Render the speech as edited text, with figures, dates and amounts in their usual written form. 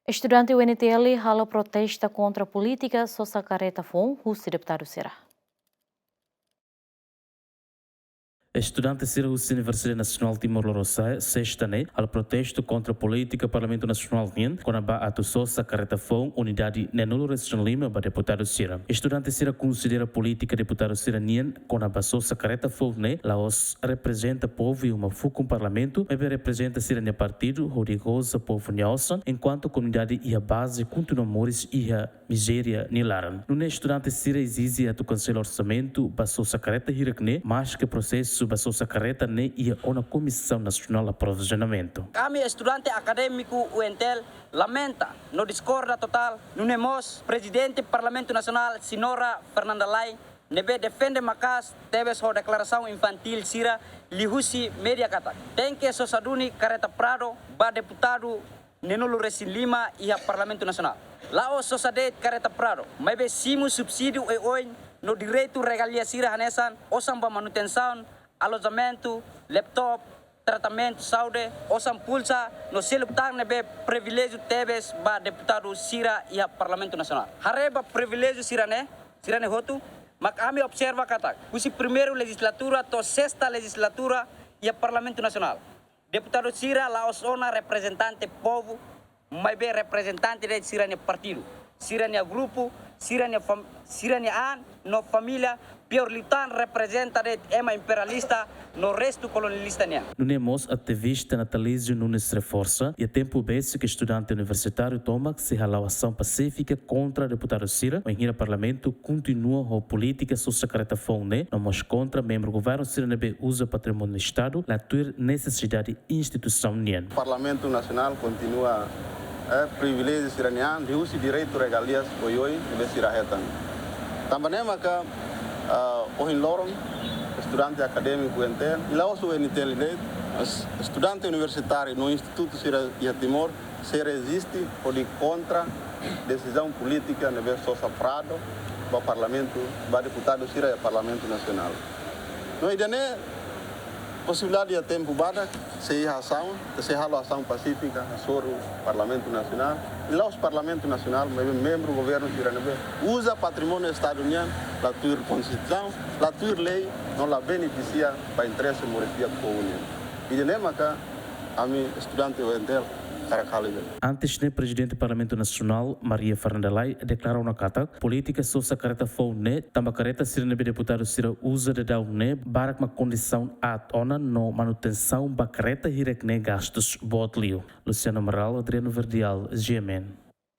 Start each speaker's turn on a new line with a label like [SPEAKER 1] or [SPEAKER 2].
[SPEAKER 1] Estudante UNTL hala protesta contra a política Sosa Careta Fon, Rússia deputado será.
[SPEAKER 2] Estudantes da Universidade Nacional Timor-Leste, sexta-ne, ao protesto contra a política Parlamento Nacional NIN, com a Baato Sosa Carretafon, unidade Nenulo Restrição Lima, para deputado Sira. Estudantes Sira considera a política deputado Sira NIN, com a Sosa Carretafon, Laos representa povo e uma fuca parlamento, mas representa Sira ne partido, Rodrigosa povo Nelson, enquanto a comunidade e a base continuamos e a miséria nilaram. No estudante Sira exige a do Conselho Orçamento, Sosa Careta Hirakne, mas que processo Sosa Careta e a Comissão Nacional de Aprovisionamento.
[SPEAKER 3] Kami estudante acadêmico UNTL lamenta no discorda total no nemos presidente do Parlamento Nacional Senhora Fernanda Lai nebe defende macas teve sua declaração infantil Sira lihusi media kata. Tem que Sosaduni Careta Prado ba deputado Nenulo Resin Lima e a Parlamento Nacional. Lá o Sosadet Careta Prado, mas be simu subsídio e oin no direito regalia Sira Hanesan, osam ba manutenção alojamento, laptop, tratamento, saúde, osam pulsa, no seluptang nebe privilégio teves ba deputado Sira e a Parlamento Nacional. Hareba privilégio Sirane hotu, mas kami observa katak, kusi primeiro legislatura to sexta legislatura e a Parlamento Nacional. Deputado Sira laos ona representante povo, mas be representante de Sirane partido, Sirane grupo, Sirane an, no família, pior lutan representa de ema imperialista no resto colonialista.
[SPEAKER 2] No Nemos, ativista Natalísio Nunes reforça e a tempo base que estudante universitário toma que se a ação pacífica contra o deputado Sira, o engenheiro parlamento continua a política Sosa Careta Fone, mas contra membro do governo Sira nebe usa patrimônio do Estado, la tua necessidade instituição NIN.
[SPEAKER 4] O Parlamento Nacional continua privilégio siranian, de uso direito regalias oioi e sirahetan. Também maka o Lorong, estudante acadêmico UNTL, e lá o UNTL, estudante universitário no Instituto Sira e Timor, se resiste ou de contra decisão política no Sosa Prado, para o Parlamento, para deputado Sira e Parlamento Nacional. No ideia possibilidade de tempo bada se ação pacífica sobre o Parlamento Nacional e lá os Parlamento Nacional membro do governo Siranabe usa patrimônio estaduniano la tua constituição la tua lei não la beneficia para interesse moretia com a União e de nema que a mim estudante UNTL.
[SPEAKER 2] Antes, o presidente do Parlamento Nacional, Maria Fernanda Lai, declarou na carta política Sosa Careta Fone, também careta Sira deputado Sira usa de dar para uma condição atona no manutenção da careta hirekne gastos botlio. Luciano Amaral, Adriano Verdial, GMN.